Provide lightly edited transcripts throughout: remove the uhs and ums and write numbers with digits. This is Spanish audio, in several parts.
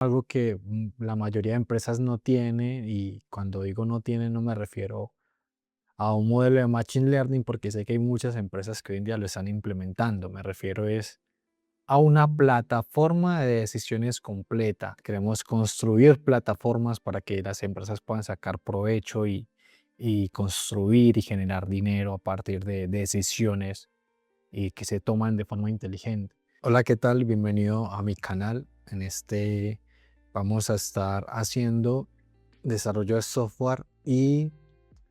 Algo que la mayoría de empresas no tiene, y cuando digo no tiene no me refiero a un modelo de Machine Learning, porque sé que hay muchas empresas que hoy en día lo están implementando. Me refiero es a una plataforma de decisiones completa. Queremos construir plataformas para que las empresas puedan sacar provecho y construir y generar dinero a partir de decisiones y que se toman de forma inteligente. Hola, ¿qué tal? Bienvenido a mi canal. Vamos a estar haciendo desarrollo de software y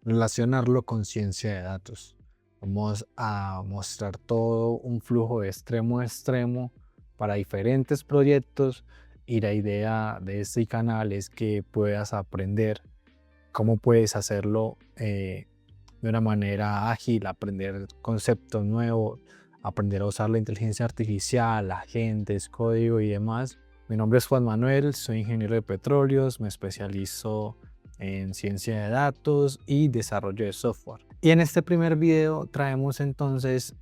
relacionarlo con ciencia de datos. Vamos a mostrar todo un flujo de extremo a extremo para diferentes proyectos, y la idea de este canal es que puedas aprender cómo puedes hacerlo de una manera ágil, aprender conceptos nuevos, aprender a usar la inteligencia artificial, agentes, código y demás. Mi nombre es Juan Manuel, soy ingeniero de petróleos, me especializo en ciencia de datos y desarrollo de software. Y en este primer video traemos entonces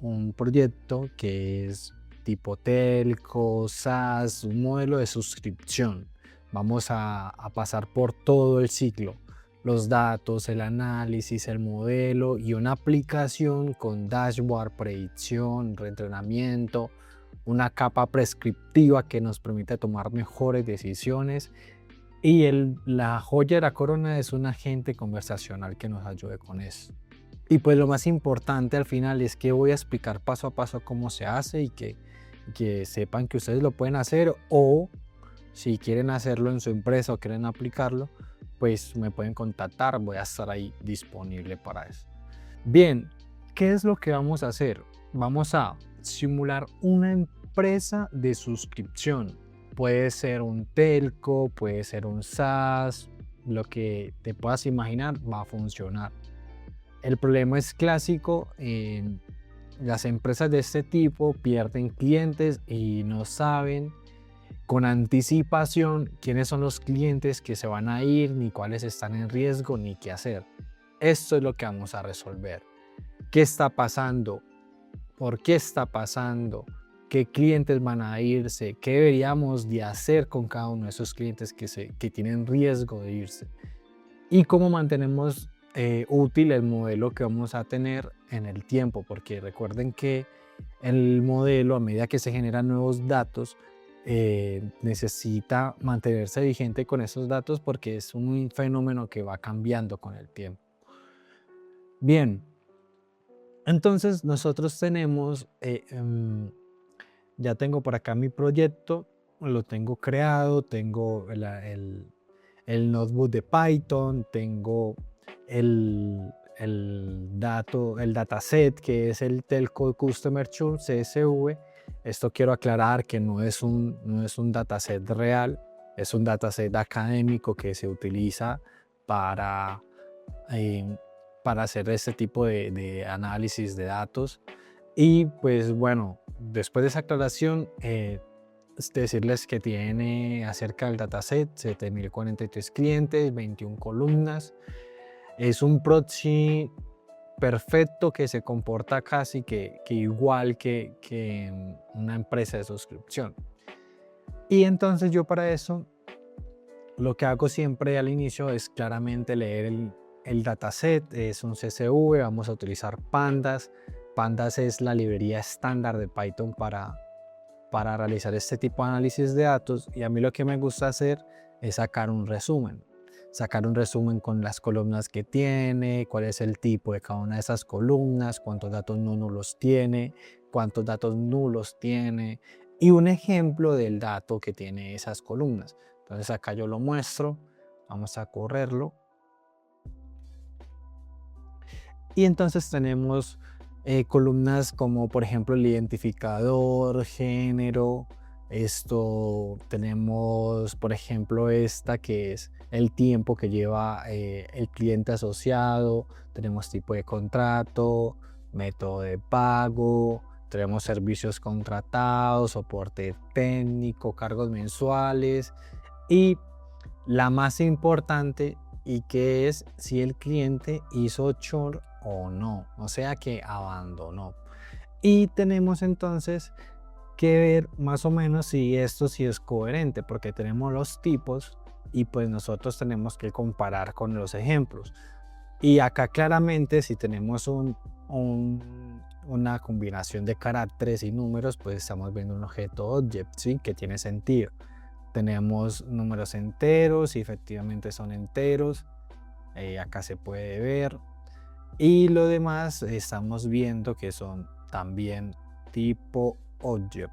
un proyecto que es tipo telco, SaaS, un modelo de suscripción. Vamos a pasar por todo el ciclo: los datos, el análisis, el modelo y una aplicación con dashboard, predicción, reentrenamiento, una capa prescriptiva que nos permite tomar mejores decisiones, y la joya de la corona es un agente conversacional que nos ayude con eso. Y pues lo más importante al final es que voy a explicar paso a paso cómo se hace y que sepan que ustedes lo pueden hacer, o si quieren hacerlo en su empresa o quieren aplicarlo, pues me pueden contactar, voy a estar ahí disponible para eso. Bien, ¿qué es lo que vamos a hacer? Vamos a simular una empresa de suscripción. Puede ser un telco, puede ser un SaaS, lo que te puedas imaginar va a funcionar. El problema es clásico: las empresas de este tipo pierden clientes y no saben con anticipación quiénes son los clientes que se van a ir, ni cuáles están en riesgo, ni qué hacer. Esto es lo que vamos a resolver. ¿Qué está pasando? ¿Por qué está pasando? ¿Qué clientes van a irse? ¿Qué deberíamos de hacer con cada uno de esos clientes que tienen riesgo de irse? ¿Y cómo mantenemos útil el modelo que vamos a tener en el tiempo? Porque recuerden que el modelo, a medida que se generan nuevos datos, necesita mantenerse vigente con esos datos, porque es un fenómeno que va cambiando con el tiempo. Bien, entonces nosotros tenemos, ya tengo por acá mi proyecto, lo tengo creado, tengo el notebook de Python, tengo el dataset que es el Telco Customer Churn CSV. Esto quiero aclarar que no es un dataset real, es un dataset académico que se utiliza para, eh, para hacer este tipo de análisis de datos. Y pues bueno, después de esa aclaración, es decirles que tiene acerca del dataset 7043 clientes, 21 columnas. Es un proxy perfecto que se comporta casi que igual que una empresa de suscripción. Y entonces yo para eso lo que hago siempre al inicio es claramente leer el dataset. Es un CSV, vamos a utilizar Pandas. Pandas es la librería estándar de Python para realizar este tipo de análisis de datos, y a mí lo que me gusta hacer es sacar un resumen con las columnas que tiene, cuál es el tipo de cada una de esas columnas, cuántos datos no nulos tiene, cuántos datos nulos tiene, y un ejemplo del dato que tiene esas columnas. Entonces acá yo lo muestro, vamos a correrlo, y entonces tenemos columnas como por ejemplo el identificador, género. Esto tenemos por ejemplo esta que es el tiempo que lleva el cliente asociado, tenemos tipo de contrato, método de pago, tenemos servicios contratados, soporte técnico, cargos mensuales, y la más importante, y que es si el cliente hizo churn o no, o sea que abandonó. Y tenemos entonces que ver más o menos si esto sí es coherente, porque tenemos los tipos y pues nosotros tenemos que comparar con los ejemplos. Y acá claramente si tenemos una combinación de caracteres y números, pues estamos viendo un objeto object, ¿sí? Que tiene sentido. Tenemos números enteros y efectivamente son enteros. Acá se puede ver. Y lo demás estamos viendo que son también tipo object.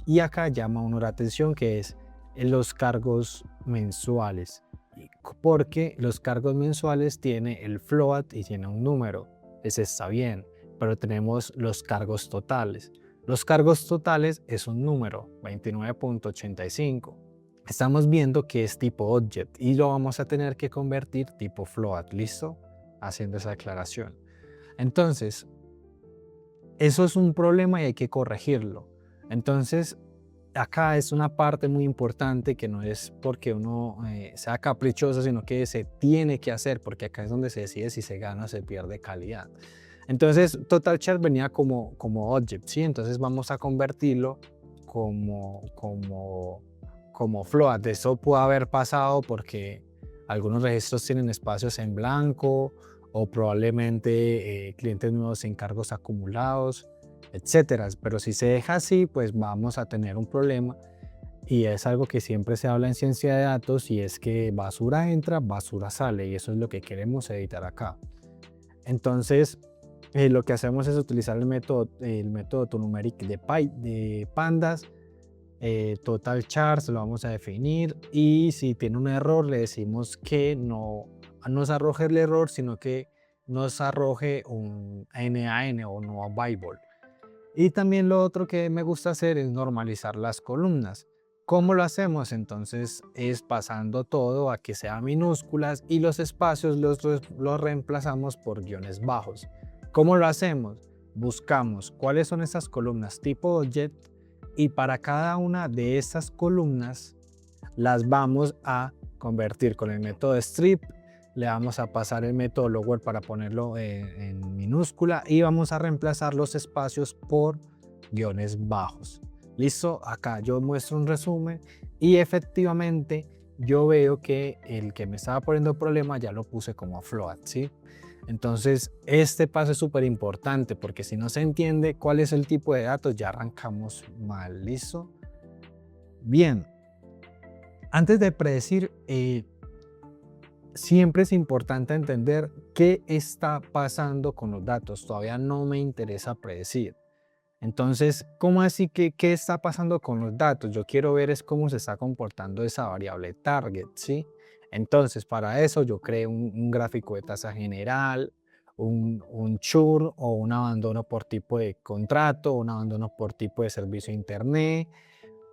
Y acá llama uno la atención que es los cargos mensuales, porque los cargos mensuales tiene el float y tiene un número, ese está bien, pero tenemos los cargos totales. Los cargos totales es un número, 29.85. Estamos viendo que es tipo object y lo vamos a tener que convertir tipo float, ¿listo? Haciendo esa aclaración. Entonces, eso es un problema y hay que corregirlo. Entonces, acá es una parte muy importante que no es porque uno sea caprichoso, sino que se tiene que hacer, porque acá es donde se decide si se gana o se pierde calidad. Entonces, total chart venía como object, ¿sí? Entonces vamos a convertirlo como float. Eso puede haber pasado porque algunos registros tienen espacios en blanco o probablemente clientes nuevos en cargos acumulados, etcétera. Pero si se deja así, pues vamos a tener un problema y es algo que siempre se habla en ciencia de datos y es que basura entra, basura sale y eso es lo que queremos editar acá. Entonces, lo que hacemos es utilizar el método TONUMERIC de Pandas. Total char se lo vamos a definir y si tiene un error le decimos que no nos arroje el error, sino que nos arroje un NaN o no available. Y también lo otro que me gusta hacer es normalizar las columnas. ¿Cómo lo hacemos? Entonces es pasando todo a que sea minúsculas y los espacios los reemplazamos por guiones bajos. ¿Cómo lo hacemos? Buscamos cuáles son esas columnas tipo object y para cada una de estas columnas las vamos a convertir con el método strip. Le vamos a pasar el método lower para ponerlo en minúscula y vamos a reemplazar los espacios por guiones bajos. Listo, acá yo muestro un resumen y efectivamente yo veo que el que me estaba poniendo problema ya lo puse como float, ¿sí? Entonces este paso es súper importante porque si no se entiende cuál es el tipo de datos ya arrancamos mal. ¿Listo? Bien, antes de predecir, siempre es importante entender qué está pasando con los datos. Todavía no me interesa predecir. Entonces, ¿cómo así que qué está pasando con los datos? Yo quiero ver es cómo se está comportando esa variable target, ¿sí? Entonces, para eso yo creé un gráfico de tasa general, un churn o un abandono por tipo de contrato, un abandono por tipo de servicio de internet,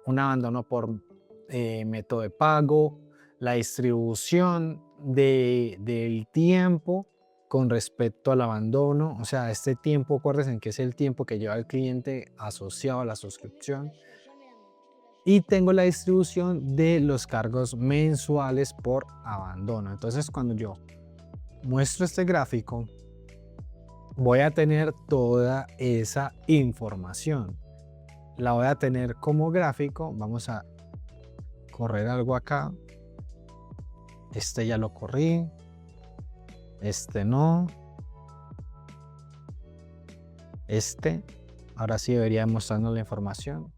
un abandono por método de pago, la distribución del tiempo con respecto al abandono, o sea, este tiempo, acuérdense que es el tiempo que lleva el cliente asociado a la suscripción. Y tengo la distribución de los cargos mensuales por abandono. Entonces, cuando yo muestro este gráfico, voy a tener toda esa información. La voy a tener como gráfico. Vamos a correr algo acá. Este ya lo corrí. Este no. Este. Ahora sí debería mostrarnos la información.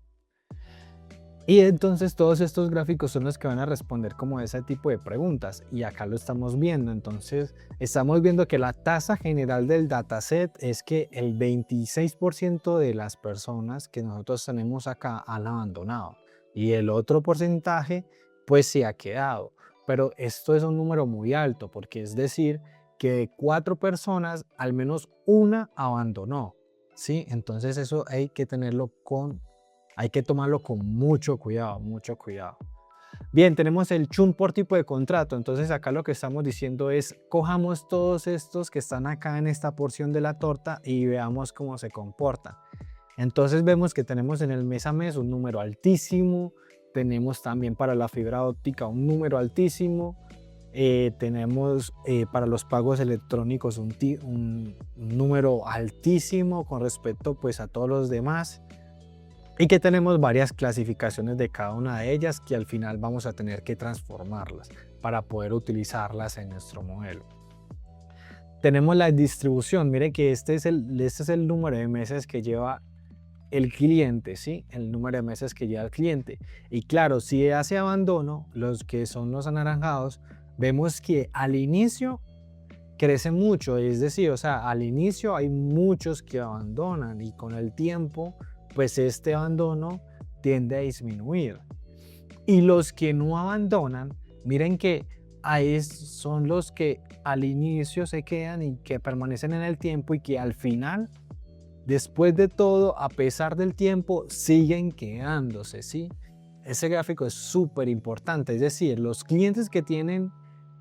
Y entonces todos estos gráficos son los que van a responder como ese tipo de preguntas. Y acá lo estamos viendo. Entonces estamos viendo que la tasa general del dataset es que el 26% de las personas que nosotros tenemos acá han abandonado. Y el otro porcentaje pues se ha quedado. Pero esto es un número muy alto porque es decir que de 4 personas al menos una abandonó. ¿Sí? Entonces eso hay que tenerlo hay que tomarlo con mucho cuidado, mucho cuidado. Bien, tenemos el churn por tipo de contrato. Entonces acá lo que estamos diciendo es cojamos todos estos que están acá en esta porción de la torta y veamos cómo se comportan. Entonces vemos que tenemos en el mes a mes un número altísimo. Tenemos también para la fibra óptica un número altísimo. Tenemos para los pagos electrónicos un número altísimo con respecto pues a todos los demás. y que tenemos varias clasificaciones de cada una de ellas que al final vamos a tener que transformarlas para poder utilizarlas en nuestro modelo. Tenemos la distribución, mire que este es el número de meses que lleva el cliente, ¿sí? El número de meses que lleva el cliente. Y claro, si hace abandono, los que son los anaranjados, vemos que al inicio crece mucho, es decir, o sea, al inicio hay muchos que abandonan y con el tiempo, pues este abandono tiende a disminuir. Y los que no abandonan, miren que ahí son los que al inicio se quedan y que permanecen en el tiempo y que al final, después de todo, a pesar del tiempo, siguen quedándose, ¿sí? Ese gráfico es súper importante, es decir, los clientes que tienen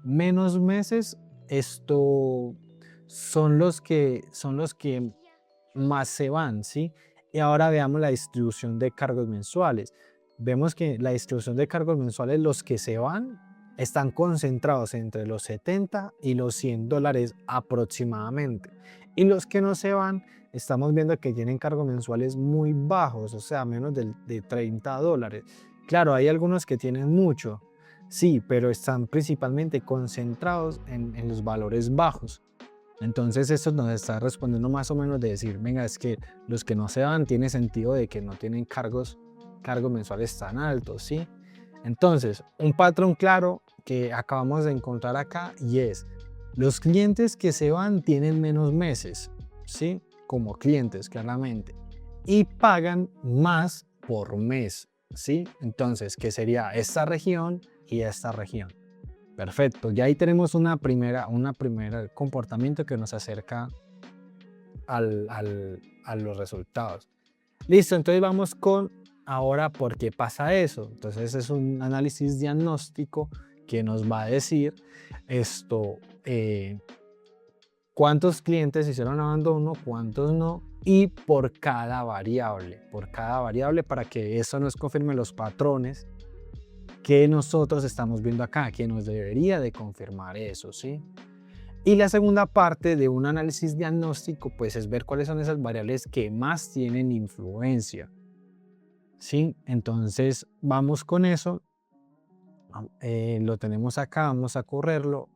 menos meses, esto son los que más se van, ¿sí? Y ahora veamos la distribución de cargos mensuales. Vemos que la distribución de cargos mensuales, los que se van, están concentrados entre los 70 y los $100 aproximadamente. Y los que no se van, estamos viendo que tienen cargos mensuales muy bajos, o sea, menos de $30. Claro, hay algunos que tienen mucho, sí, pero están principalmente concentrados en los valores bajos. Entonces esto nos está respondiendo más o menos de decir, venga, es que los que no se van tiene sentido de que no tienen cargos mensuales tan altos, ¿sí? Entonces, un patrón claro que acabamos de encontrar acá y es, los clientes que se van tienen menos meses, ¿sí? Como clientes, claramente, y pagan más por mes, ¿sí? Entonces, ¿qué sería esta región y esta región? Perfecto, ya ahí tenemos una primera comportamiento que nos acerca a los resultados. Listo, entonces vamos con ahora por qué pasa eso. Entonces es un análisis diagnóstico que nos va a decir esto, cuántos clientes hicieron abandono, cuántos no, y por cada variable para que eso nos confirme los patrones que nosotros estamos viendo acá, que nos debería de confirmar eso, ¿sí? Y la segunda parte de un análisis diagnóstico, pues es ver cuáles son esas variables que más tienen influencia, ¿sí? Entonces, vamos con eso. Lo tenemos acá, vamos a correrlo.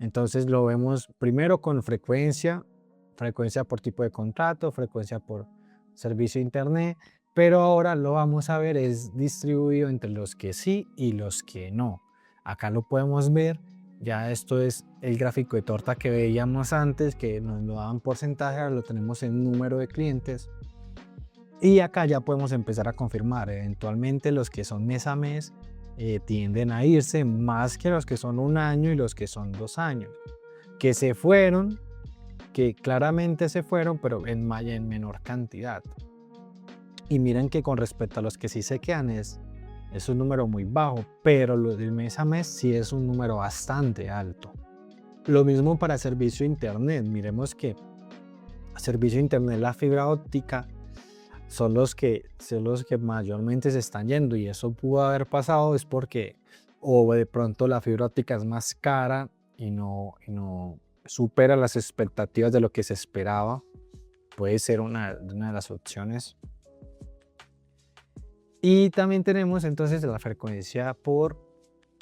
Entonces, lo vemos primero con frecuencia por tipo de contrato, frecuencia por servicio de internet, pero ahora lo vamos a ver es distribuido entre los que sí y los que no. Acá lo podemos ver, ya esto es el gráfico de torta que veíamos antes, que nos lo daban porcentaje, ahora lo tenemos en número de clientes. Y acá ya podemos empezar a confirmar, eventualmente los que son mes a mes tienden a irse más que los que son un año y los que son 2 años, que se fueron, que claramente se fueron, pero en menor cantidad. Y miren que con respecto a los que sí se quedan es un número muy bajo, pero lo del mes a mes sí es un número bastante alto. Lo mismo para servicio de internet. Miremos que servicio de internet, la fibra óptica, son los que mayormente se están yendo, y eso pudo haber pasado es porque o de pronto la fibra óptica es más cara y no supera las expectativas de lo que se esperaba. Puede ser una de las opciones. Y también tenemos entonces la frecuencia por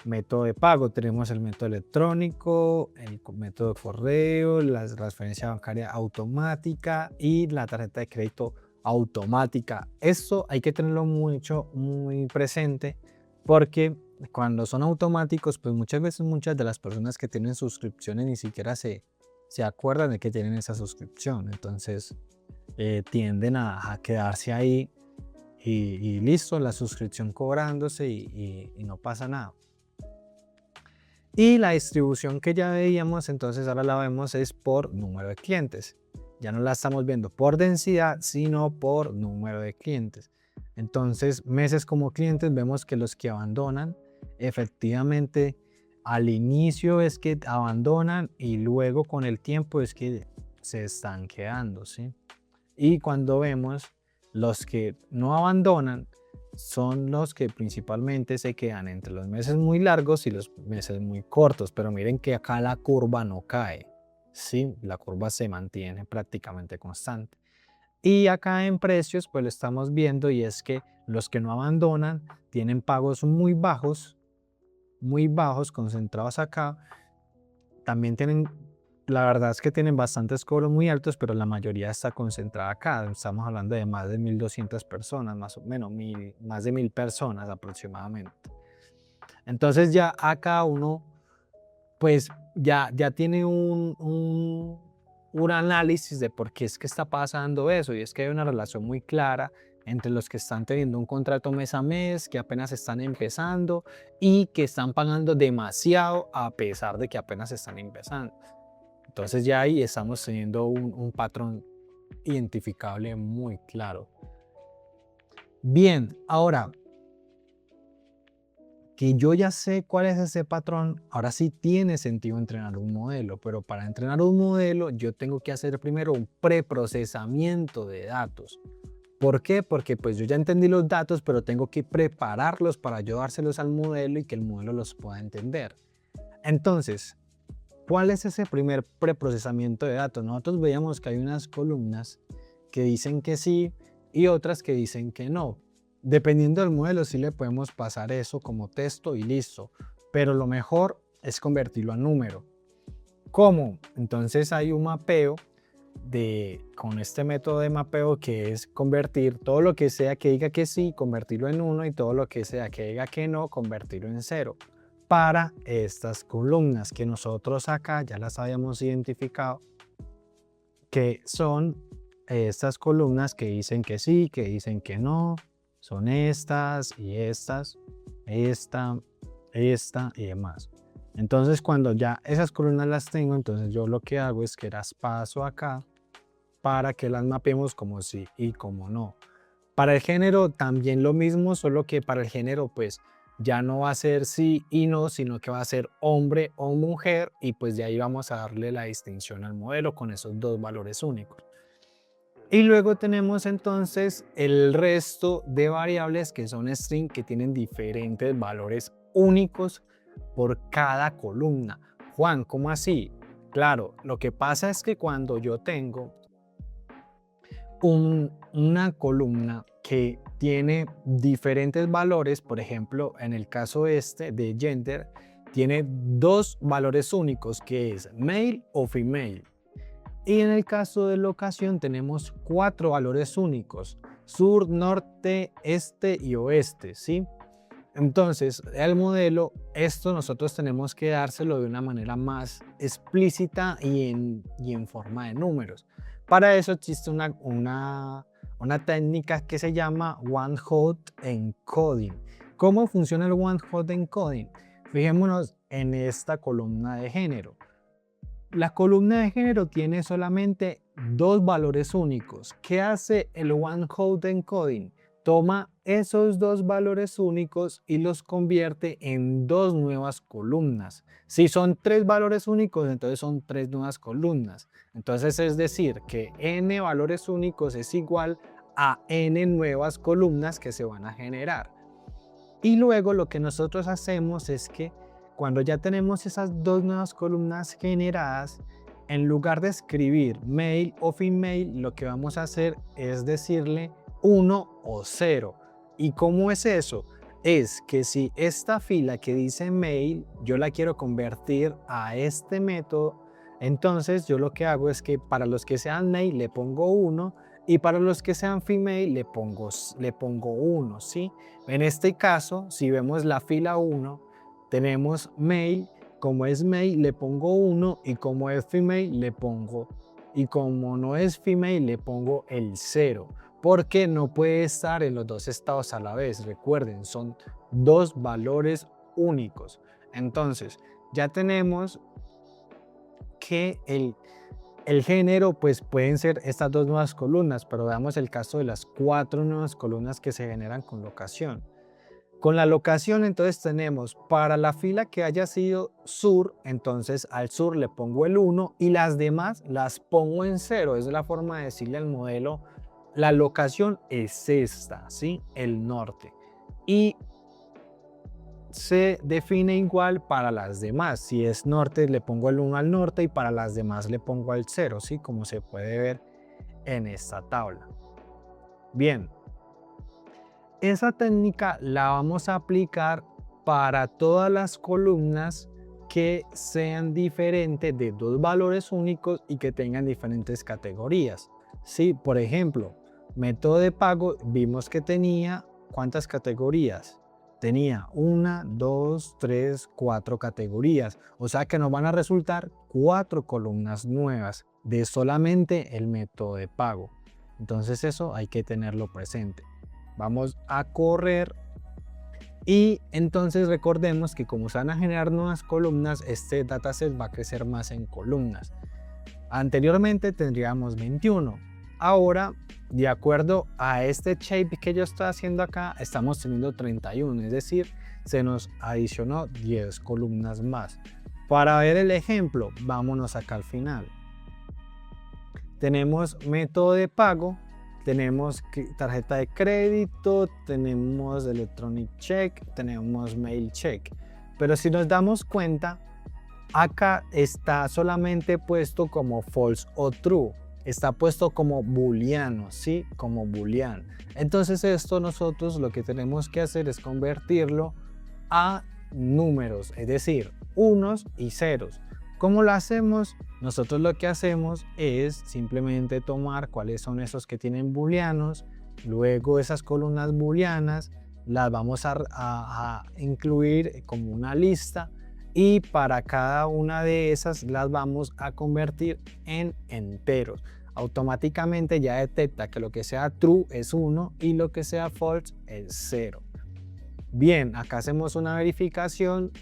método de pago. Tenemos el método electrónico, el método de correo, la transferencia bancaria automática y la tarjeta de crédito automática. Esto hay que tenerlo muy presente, porque cuando son automáticos, pues muchas veces muchas de las personas que tienen suscripciones ni siquiera se acuerdan de que tienen esa suscripción. Entonces tienden a quedarse ahí y listo, la suscripción cobrándose y no pasa nada. Y la distribución que ya veíamos, entonces ahora la vemos es por número de clientes. Ya no la estamos viendo por densidad, sino por número de clientes. Entonces, meses como clientes, vemos que los que abandonan, efectivamente, al inicio es que abandonan y luego con el tiempo es que se están quedando, ¿sí? Y cuando vemos los que no abandonan, son los que principalmente se quedan entre los meses muy largos y los meses muy cortos, pero miren que acá la curva no cae, ¿sí? La curva se mantiene prácticamente constante. Y acá en precios, pues lo estamos viendo y es que los que no abandonan tienen pagos muy bajos, concentrados acá. También tienen, la verdad es que tienen bastantes cobros muy altos, pero la mayoría está concentrada acá. Estamos hablando de más de 1.200 personas, más o menos, más de 1.000 personas aproximadamente. Entonces ya acá uno, pues ya tiene un análisis de por qué es que está pasando eso, y es que hay una relación muy clara entre los que están teniendo un contrato mes a mes, que apenas están empezando y que están pagando demasiado a pesar de que apenas están empezando. Entonces ya ahí estamos teniendo un patrón identificable muy claro. Bien, ahora que yo ya sé cuál es ese patrón, ahora sí tiene sentido entrenar un modelo, pero para entrenar un modelo yo tengo que hacer primero un preprocesamiento de datos. ¿Por qué? Porque pues yo ya entendí los datos, pero tengo que prepararlos para yo dárselos al modelo y que el modelo los pueda entender. Entonces, ¿cuál es ese primer preprocesamiento de datos? Nosotros veíamos que hay unas columnas que dicen que sí y otras que dicen que no. Dependiendo del modelo, sí le podemos pasar eso como texto y listo, pero lo mejor es convertirlo a número. ¿Cómo? Entonces hay un mapeo con este método de mapeo que es convertir todo lo que sea que diga que sí, convertirlo en 1 y todo lo que sea que diga que no, convertirlo en 0 para estas columnas que nosotros acá ya las habíamos identificado, que son estas columnas que dicen que sí, que dicen que no, son estas y estas, esta y demás. Entonces cuando ya esas columnas las tengo, entonces yo lo que hago es que las paso acá para que las mapeemos como sí y como no. Para el género también lo mismo, solo que para el género pues ya no va a ser sí y no, sino que va a ser hombre o mujer, y pues de ahí vamos a darle la distinción al modelo con esos dos valores únicos. Y luego tenemos entonces el resto de variables que son string, que tienen diferentes valores únicos por cada columna. Juan, ¿cómo así? Claro, lo que pasa es que cuando yo tengo una columna que tiene diferentes valores, por ejemplo, en el caso este de gender, tiene dos valores únicos, que es male o female. Y en el caso de locación tenemos 4 valores únicos: sur, norte, este y oeste, ¿sí? Entonces, el modelo, esto nosotros tenemos que dárselo de una manera más explícita y en forma de números. Para eso existe una técnica que se llama One-Hot Encoding. ¿Cómo funciona el One-Hot Encoding? Fijémonos en esta columna de género. La columna de género tiene solamente dos valores únicos. ¿Qué hace el One-Hot Encoding? Toma esos dos valores únicos y los convierte en dos nuevas columnas. Si son tres valores únicos, entonces son tres nuevas columnas. Entonces es decir que n valores únicos es igual a n nuevas columnas que se van a generar. Y luego lo que nosotros hacemos es que cuando ya tenemos esas dos nuevas columnas generadas, en lugar de escribir male o female, lo que vamos a hacer es decirle 1 o 0. ¿Y cómo es eso? Es que si esta fila que dice male, yo la quiero convertir a este método, entonces yo lo que hago es que para los que sean male le pongo 1 y para los que sean female le pongo 1, ¿sí? En este caso, si vemos la fila 1, tenemos male. Como es male le pongo 1 y como es female le pongo, y como no es female le pongo el 0, porque no puede estar en los dos estados a la vez. Recuerden, son dos valores únicos. Entonces ya tenemos que el género pues pueden ser estas dos nuevas columnas, pero veamos el caso de las 4 nuevas columnas que se generan con locación. Con la locación entonces tenemos para la fila que haya sido sur, entonces al sur le pongo el 1 y las demás las pongo en 0. Es la forma de decirle al modelo, la locación es esta, ¿sí? El norte. Y se define igual para las demás. Si es norte le pongo el 1 al norte y para las demás le pongo el 0, ¿sí? Como se puede ver en esta tabla. Bien, esa técnica la vamos a aplicar para todas las columnas que sean diferentes de dos valores únicos y que tengan diferentes categorías. Sí, por ejemplo, método de pago, vimos que tenía ¿cuántas categorías? Tenía 1, 2, 3, 4 categorías. O sea que nos van a resultar 4 columnas nuevas de solamente el método de pago. Entonces eso hay que tenerlo presente. Vamos a correr y entonces recordemos que como se van a generar nuevas columnas, este dataset va a crecer más en columnas. Anteriormente tendríamos 21. Ahora, de acuerdo a este shape que yo estoy haciendo acá, estamos teniendo 31, es decir, se nos adicionó 10 columnas más. Para ver el ejemplo, vámonos acá al final. Tenemos método de pago, tenemos tarjeta de crédito, tenemos electronic check, tenemos mail check. Pero si nos damos cuenta, acá está solamente puesto como false o true. Está puesto como booleano, ¿sí? Como booleano. Entonces esto nosotros lo que tenemos que hacer es convertirlo a números, es decir, unos y ceros. ¿Cómo lo hacemos? Nosotros lo que hacemos es simplemente tomar cuáles son esos que tienen booleanos, luego esas columnas booleanas las vamos a incluir como una lista y para cada una de esas las vamos a convertir en enteros. Automáticamente ya detecta que lo que sea true es 1 y lo que sea false es 0. Bien, acá hacemos una verificación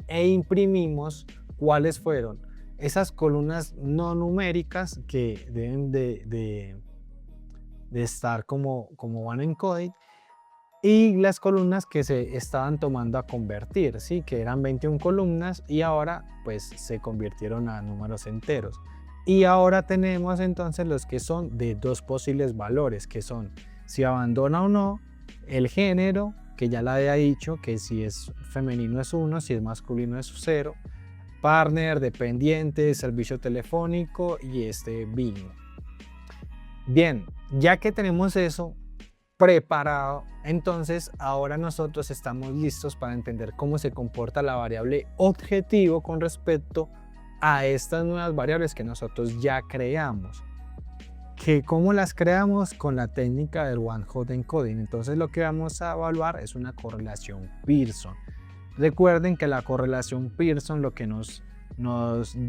e imprimimos cuáles fueron esas columnas no numéricas que deben de estar como van en encoding y las columnas que se estaban tomando a convertir, ¿sí? Que eran 21 columnas y ahora pues se convirtieron a números enteros. Y ahora tenemos entonces los que son de dos posibles valores, que son si abandona o no, el género, que ya le había dicho que si es femenino es 1, si es masculino es 0, partner, dependiente, servicio telefónico y este BIN. Bien, ya que tenemos eso preparado, entonces ahora nosotros estamos listos para entender cómo se comporta la variable objetivo con respecto a estas nuevas variables que nosotros ya creamos. ¿Cómo las creamos? Con la técnica del One Hot Encoding. Entonces lo que vamos a evaluar es una correlación Pearson. Recuerden que la correlación Pearson lo que nos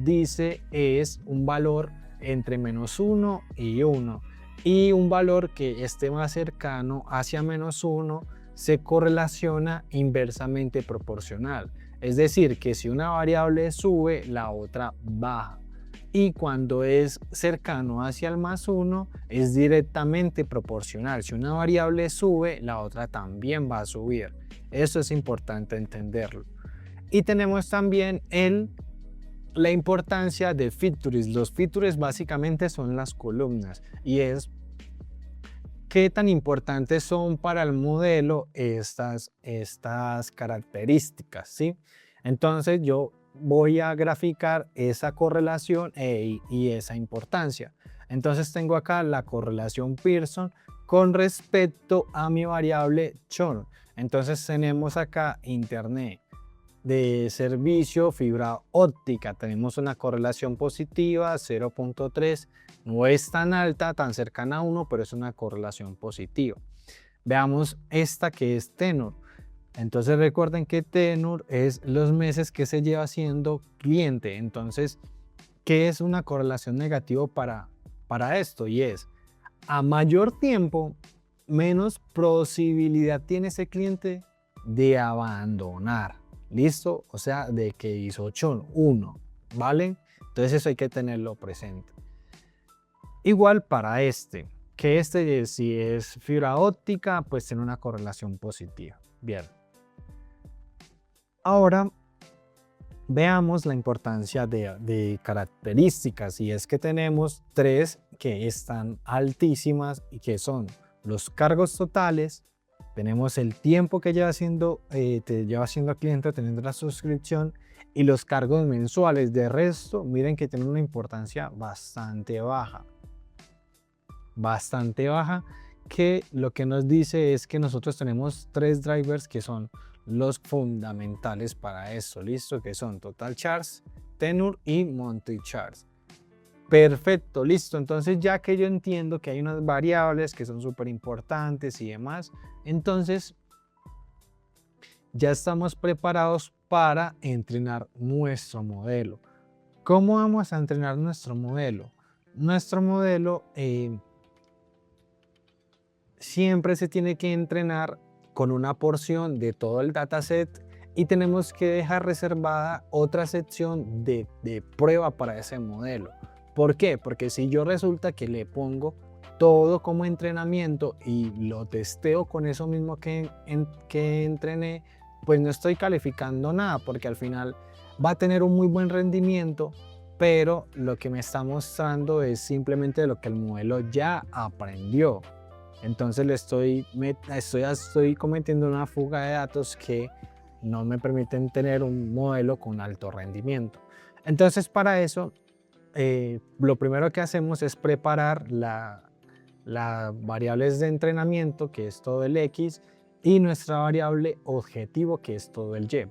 dice es un valor entre -1 y 1 y un valor que esté más cercano hacia -1 se correlaciona inversamente proporcional. Es decir, que si una variable sube, la otra baja. Y cuando es cercano hacia el +1 es directamente proporcional. Si una variable sube, la otra también va a subir. Eso es importante entenderlo. Y tenemos también la importancia de features. Los features básicamente son las columnas y es qué tan importantes son para el modelo estas características, ¿sí? Entonces yo voy a graficar esa correlación y esa importancia. Entonces tengo acá la correlación Pearson con respecto a mi variable churn. Entonces tenemos acá internet de servicio, fibra óptica, tenemos una correlación positiva 0.3, no es tan alta, tan cercana a 1, pero es una correlación positiva. Veamos esta que es tenor. Entonces recuerden que tenor es los meses que se lleva siendo cliente. Entonces, ¿qué es una correlación negativa para esto? Y es, a mayor tiempo, menos posibilidad tiene ese cliente de abandonar. ¿Listo? O sea, de que hizo churn 1, ¿vale? Entonces eso hay que tenerlo presente. Igual para que si es fibra óptica, pues tiene una correlación positiva. Bien. Ahora veamos la importancia de características y es que tenemos 3 que están altísimas y que son los cargos totales, tenemos el tiempo que lleva siendo cliente teniendo la suscripción y los cargos mensuales. De resto, miren que tienen una importancia bastante baja, que lo que nos dice es que nosotros tenemos 3 drivers que son los fundamentales para eso, listo, que son Total Charge, Tenure y Monthly Charge. Perfecto, listo. Entonces, ya que yo entiendo que hay unas variables que son súper importantes y demás, entonces ya estamos preparados para entrenar nuestro modelo. ¿Cómo vamos a entrenar nuestro modelo? Nuestro modelo siempre se tiene que entrenar con una porción de todo el dataset y tenemos que dejar reservada otra sección de prueba para ese modelo. ¿Por qué? Porque si yo resulta que le pongo todo como entrenamiento y lo testeo con eso mismo que entrené, pues no estoy calificando nada, porque al final va a tener un muy buen rendimiento, pero lo que me está mostrando es simplemente lo que el modelo ya aprendió. Entonces estoy cometiendo una fuga de datos que no me permiten tener un modelo con alto rendimiento. Entonces, para eso, lo primero que hacemos es preparar las variables de entrenamiento, que es todo el X, y nuestra variable objetivo, que es todo el Y.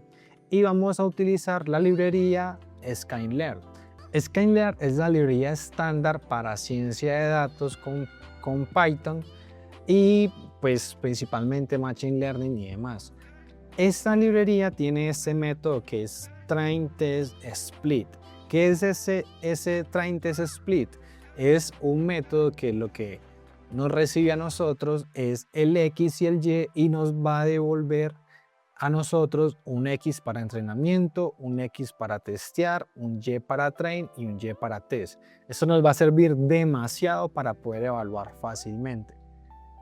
Y vamos a utilizar la librería Skylern. Skylern es la librería estándar para ciencia de datos con Python y pues principalmente Machine Learning y demás. Esta librería tiene ese método que es Train Test Split. ¿Qué es ese Train Test Split? Es un método que lo que nos recibe a nosotros es el X y el Y nos va a devolver a nosotros un X para entrenamiento, un X para testear, un Y para train y un Y para test. Esto nos va a servir demasiado para poder evaluar fácilmente.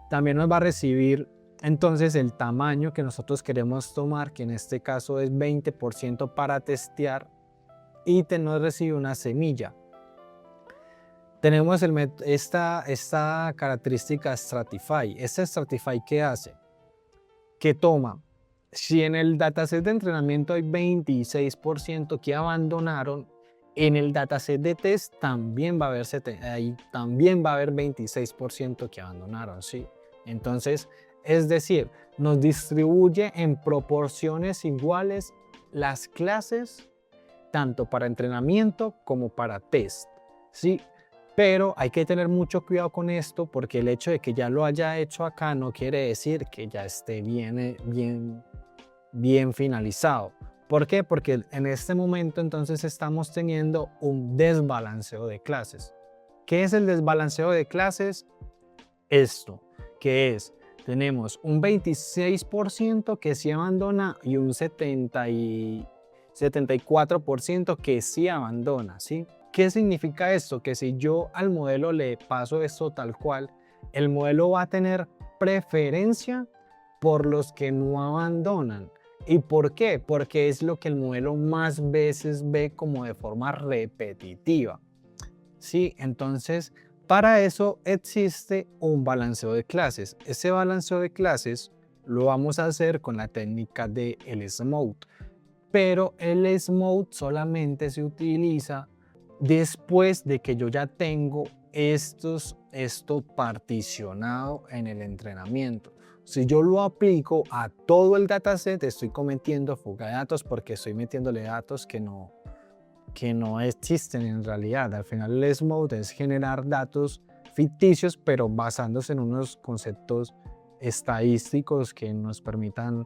También nos va a recibir entonces el tamaño que nosotros queremos tomar, que en este caso es 20% para testear, y nos recibe una semilla. Tenemos esta característica Stratify. Este Stratify, ¿qué hace? Que toma, si en el dataset de entrenamiento hay 26% que abandonaron, en el dataset de test también va a haber, también va a haber 26% que abandonaron, ¿sí? Entonces, es decir, nos distribuye en proporciones iguales las clases, tanto para entrenamiento como para test, ¿sí? Pero hay que tener mucho cuidado con esto, porque el hecho de que ya lo haya hecho acá no quiere decir que ya esté bien finalizado. ¿Por qué? Porque en este momento entonces estamos teniendo un desbalanceo de clases. ¿Qué es el desbalanceo de clases? Esto, que es, tenemos un 26% que sí abandona y un 74% que sí abandona, ¿sí? ¿Qué significa esto? Que si yo al modelo le paso esto tal cual, el modelo va a tener preferencia por los que no abandonan. ¿Y por qué? Porque es lo que el modelo más veces ve como de forma repetitiva, ¿sí? Entonces, para eso existe un balanceo de clases. Ese balanceo de clases lo vamos a hacer con la técnica del smooth, pero el smooth solamente se utiliza después de que yo ya tengo esto particionado en el entrenamiento. Si yo lo aplico a todo el dataset, estoy cometiendo fuga de datos, porque estoy metiéndole datos que no existen en realidad. Al final el smooth es generar datos ficticios, pero basándose en unos conceptos estadísticos que nos permitan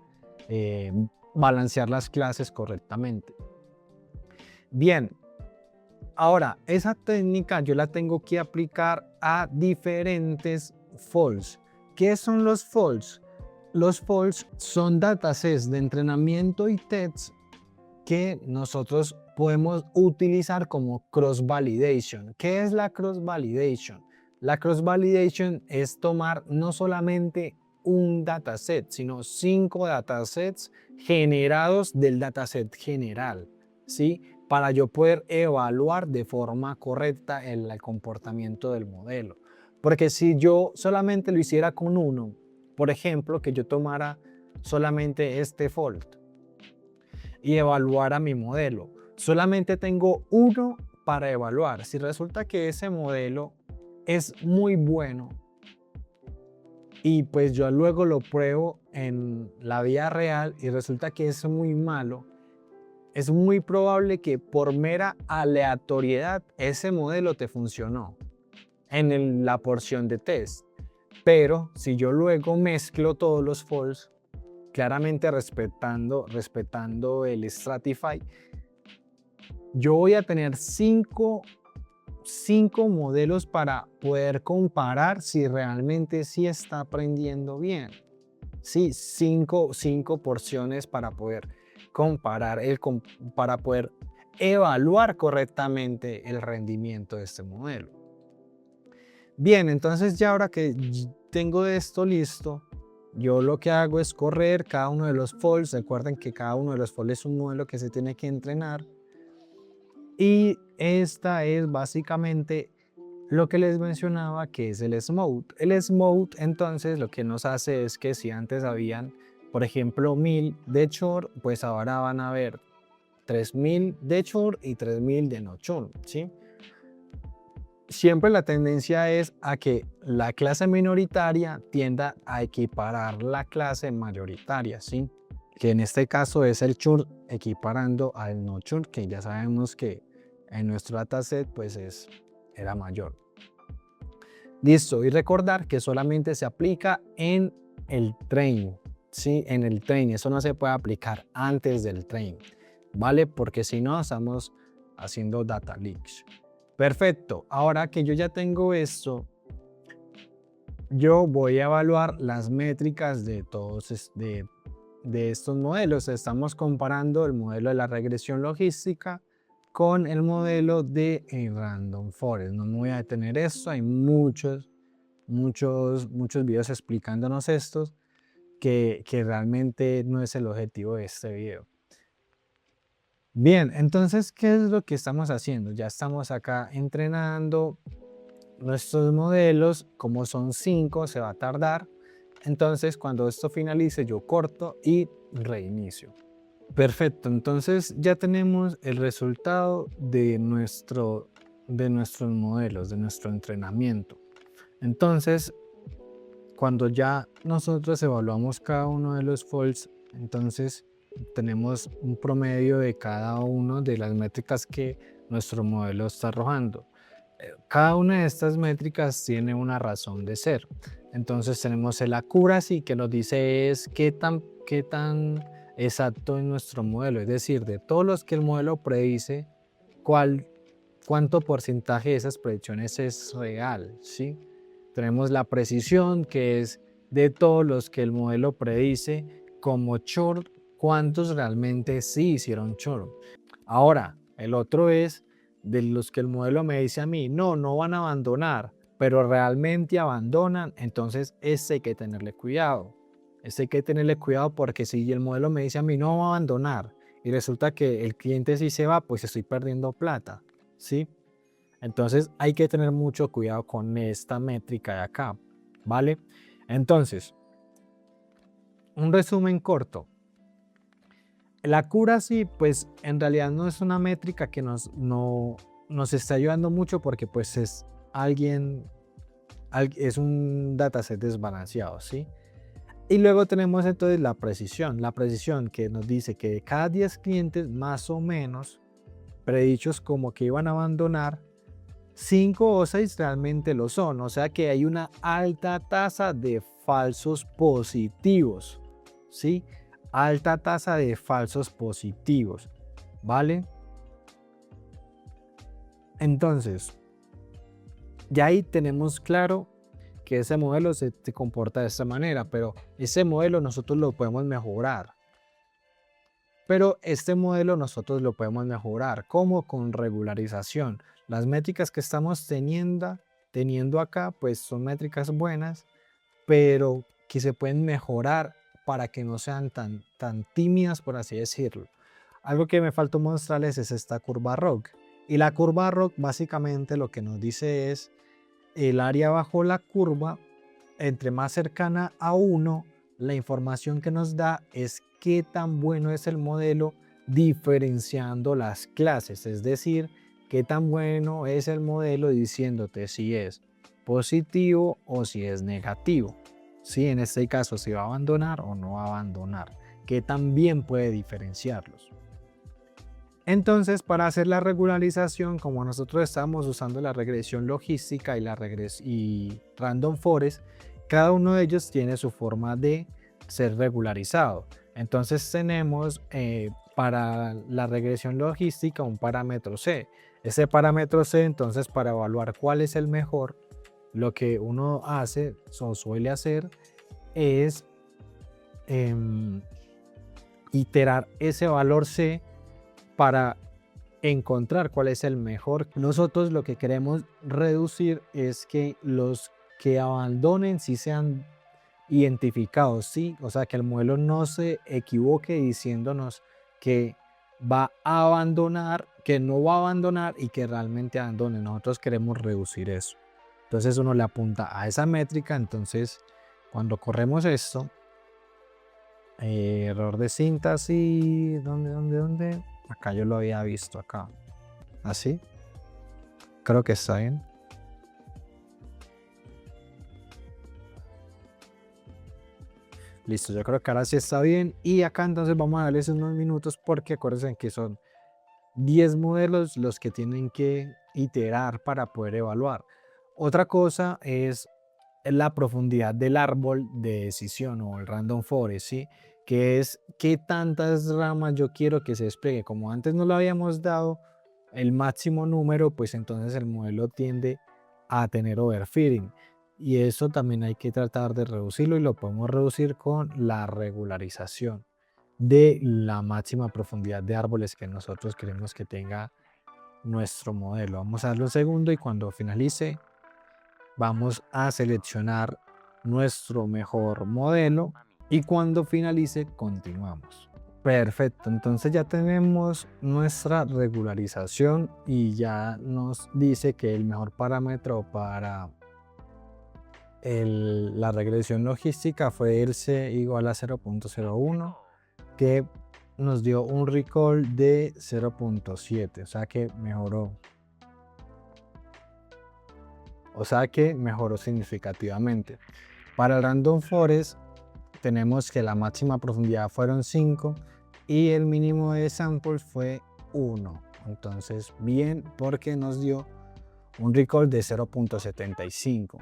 balancear las clases correctamente. Bien, ahora esa técnica yo la tengo que aplicar a diferentes folds. ¿Qué son los folds? Los folds son datasets de entrenamiento y tests que nosotros podemos utilizar como cross-validation. ¿Qué es la cross-validation? La cross-validation es tomar no solamente un dataset, sino 5 datasets generados del dataset general, ¿sí? Para yo poder evaluar de forma correcta el comportamiento del modelo. Porque si yo solamente lo hiciera con uno, por ejemplo, que yo tomara solamente este fold y evaluara mi modelo, solamente tengo uno para evaluar. Si resulta que ese modelo es muy bueno, y pues yo luego lo pruebo en la vida real y resulta que es muy malo, es muy probable que por mera aleatoriedad ese modelo te funcionó en la porción de test. Pero si yo luego mezclo todos los false, claramente respetando el Stratify, yo voy a tener cinco modelos para poder comparar si realmente sí está aprendiendo bien. Sí, cinco porciones para poder comparar, para poder evaluar correctamente el rendimiento de este modelo. Bien, entonces ya ahora que tengo esto listo, yo lo que hago es correr cada uno de los false. Recuerden que cada uno de los false es un modelo que se tiene que entrenar. Y esta es básicamente lo que les mencionaba, que es el Smooth. El Smooth, entonces, lo que nos hace es que si antes habían, por ejemplo, 1000 de short, pues ahora van a haber 3000 de short y 3000 de no short, ¿sí? Siempre la tendencia es a que la clase minoritaria tienda a equiparar la clase mayoritaria, ¿sí? Que en este caso es el short equiparando al no short, que ya sabemos que en nuestro dataset pues era mayor. Listo, y recordar que solamente se aplica en el train, ¿sí? En el train, eso no se puede aplicar antes del train, ¿vale? Porque si no estamos haciendo data leaks. Perfecto, ahora que yo ya tengo esto, yo voy a evaluar las métricas de todos de estos modelos. Estamos comparando el modelo de la regresión logística con el modelo de Random Forest. No me voy a detener esto, hay muchos videos explicándonos estos que realmente no es el objetivo de este video. Bien, entonces, ¿qué es lo que estamos haciendo? Ya estamos acá entrenando nuestros modelos. Como son 5, se va a tardar. Entonces, cuando esto finalice, yo corto y reinicio. Perfecto, entonces ya tenemos el resultado de nuestros modelos, de nuestro entrenamiento. Entonces, cuando ya nosotros evaluamos cada uno de los false, entonces tenemos un promedio de cada una de las métricas que nuestro modelo está arrojando. Cada una de estas métricas tiene una razón de ser. Entonces tenemos el accuracy, que nos dice es qué tan exacto es nuestro modelo, es decir, de todos los que el modelo predice, cuánto porcentaje de esas predicciones es real, ¿sí? Tenemos la precisión, que es de todos los que el modelo predice como short, cuántos realmente sí hicieron short. Ahora, el otro es de los que el modelo me dice a mí, no van a abandonar, pero realmente abandonan, entonces ese hay que tenerle cuidado. Ese hay que tenerle cuidado porque si el modelo me dice a mí no va a abandonar y resulta que el cliente sí se va, pues estoy perdiendo plata, ¿sí? Entonces hay que tener mucho cuidado con esta métrica de acá, ¿vale? Entonces, un resumen corto. La accuracy, pues en realidad no es una métrica que nos está ayudando mucho porque pues es un dataset desbalanceado, ¿sí? Y luego tenemos entonces la precisión que nos dice que de cada 10 clientes más o menos predichos como que iban a abandonar, 5 o 6 realmente lo son, o sea que hay una alta tasa de falsos positivos, ¿sí? Alta tasa de falsos positivos, ¿vale? Entonces, ya ahí tenemos claro que ese modelo se comporta de esta manera, pero ese modelo nosotros lo podemos mejorar. Pero este modelo nosotros lo podemos mejorar, como con regularización. Las métricas que estamos teniendo acá, pues son métricas buenas, pero que se pueden mejorar para que no sean tan tímidas, por así decirlo. Algo que me faltó mostrarles es esta curva ROC. Y la curva ROC básicamente lo que nos dice es el área bajo la curva, entre más cercana a 1, la información que nos da es qué tan bueno es el modelo diferenciando las clases, es decir, qué tan bueno es el modelo diciéndote si es positivo o si es negativo, ¿sí? En este caso, si va a abandonar o no va a abandonar, que también puede diferenciarlos. Entonces, para hacer la regularización, como nosotros estamos usando la regresión logística y Random Forest, cada uno de ellos tiene su forma de ser regularizado. Entonces tenemos para la regresión logística un parámetro C. Ese parámetro C, entonces, para evaluar cuál es el mejor, lo que uno hace o suele hacer es iterar ese valor C para encontrar cuál es el mejor. Nosotros lo que queremos reducir es que los que abandonen sí sean identificados, ¿sí? O sea, que el modelo no se equivoque diciéndonos que va a abandonar, que no va a abandonar y que realmente abandone. Nosotros queremos reducir eso. Entonces uno le apunta a esa métrica. Entonces cuando corremos esto, error de síntesis, ¿dónde? Acá yo lo había visto acá. ¿Así? Creo que está bien. Listo, yo creo que ahora sí está bien. Y acá entonces vamos a darles unos minutos porque acuérdense que son 10 modelos los que tienen que iterar para poder evaluar. Otra cosa es la profundidad del árbol de decisión o el random forest, ¿sí? Que es qué tantas ramas yo quiero que se despliegue. Como antes no lo habíamos dado el máximo número, pues entonces el modelo tiende a tener overfitting. Y eso también hay que tratar de reducirlo y lo podemos reducir con la regularización de la máxima profundidad de árboles que nosotros queremos que tenga nuestro modelo. Vamos a darle un segundo y cuando finalice vamos a seleccionar nuestro mejor modelo y cuando finalice continuamos. Perfecto, entonces ya tenemos nuestra regularización y ya nos dice que el mejor parámetro para la regresión logística fue irse igual a 0.01, que nos dio un recall de 0.7, o sea que mejoró. O sea que mejoró significativamente. Para el Random Forest tenemos que la máxima profundidad fueron 5 y el mínimo de samples fue 1. Entonces bien, porque nos dio un recall de 0.75.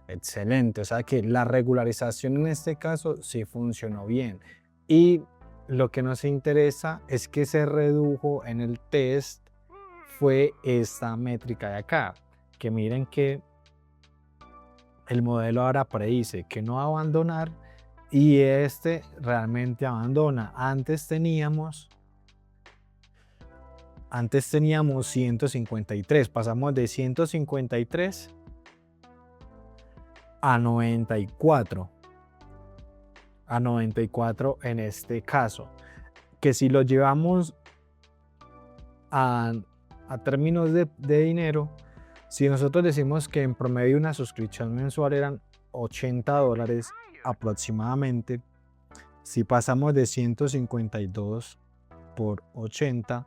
Excelente, o sea que la regularización en este caso sí funcionó bien. Y lo que nos interesa es que se redujo en el test fue esta métrica de acá, que miren que el modelo ahora predice que no va a abandonar y este realmente abandona. Antes teníamos 153, pasamos de 153 a 94. A 94 en este caso, que si lo llevamos a términos de dinero, si nosotros decimos que en promedio una suscripción mensual eran $80 aproximadamente, si pasamos de 152 por 80,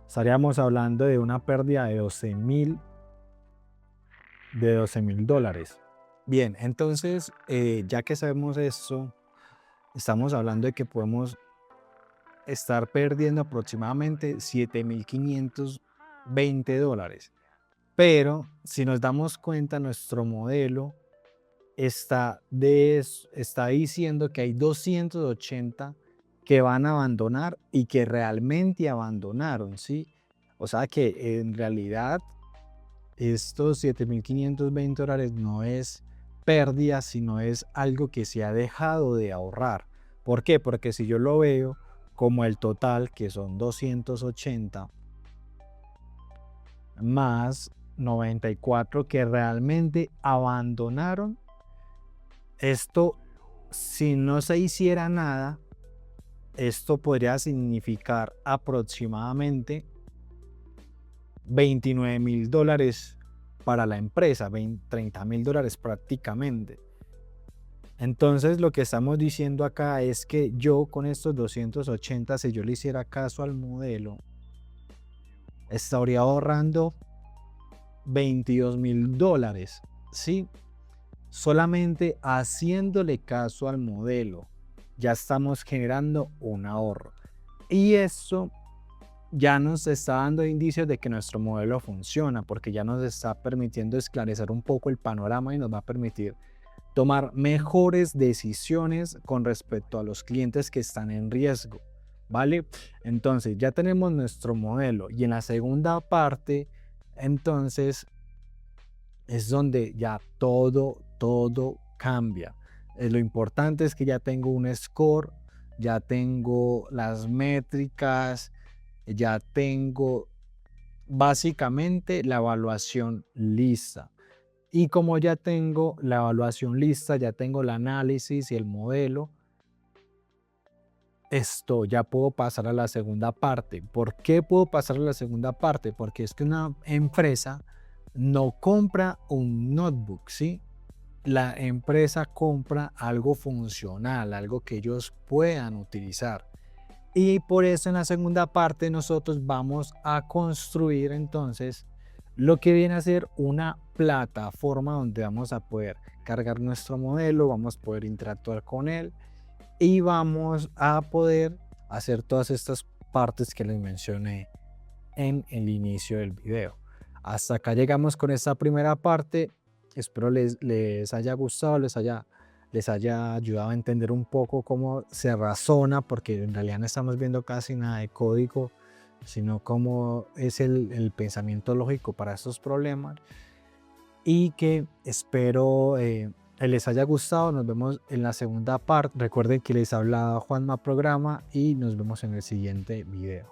estaríamos hablando de una pérdida de $12,000. Bien, entonces ya que sabemos esto, estamos hablando de que podemos estar perdiendo aproximadamente $7,520. Pero si nos damos cuenta, nuestro modelo está diciendo que hay 280 que van a abandonar y que realmente abandonaron, ¿sí? O sea que en realidad estos $7,520 no es pérdida, sino es algo que se ha dejado de ahorrar. ¿Por qué? Porque si yo lo veo como el total, que son 280 más 94 que realmente abandonaron, esto, si no se hiciera nada, esto podría significar aproximadamente $29,000 para la empresa, $30,000 prácticamente. Entonces lo que estamos diciendo acá es que yo con estos 280, si yo le hiciera caso al modelo, estaría ahorrando $22,000, ¿sí? Solamente haciéndole caso al modelo, ya estamos generando un ahorro. Y eso ya nos está dando indicios de que nuestro modelo funciona, porque ya nos está permitiendo esclarecer un poco el panorama y nos va a permitir tomar mejores decisiones con respecto a los clientes que están en riesgo, ¿vale? Entonces ya tenemos nuestro modelo y en la segunda parte, entonces es donde ya todo cambia. Lo importante es que ya tengo un score, ya tengo las métricas, ya tengo básicamente la evaluación lista. Y como ya tengo la evaluación lista, ya tengo el análisis y el modelo, esto ya puedo pasar a la segunda parte. ¿Por qué puedo pasar a la segunda parte? Porque es que una empresa no compra un notebook, ¿sí? La empresa compra algo funcional, algo que ellos puedan utilizar. Y por eso en la segunda parte nosotros vamos a construir entonces lo que viene a ser una plataforma donde vamos a poder cargar nuestro modelo, vamos a poder interactuar con él y vamos a poder hacer todas estas partes que les mencioné en el inicio del video. Hasta acá llegamos con esta primera parte. Espero les haya gustado, les haya ayudado a entender un poco cómo se razona, porque en realidad no estamos viendo casi nada de código, sino cómo es el pensamiento lógico para estos problemas. Y que espero les haya gustado. Nos vemos en la segunda parte. Recuerden que les habla Juanma Programa y nos vemos en el siguiente video.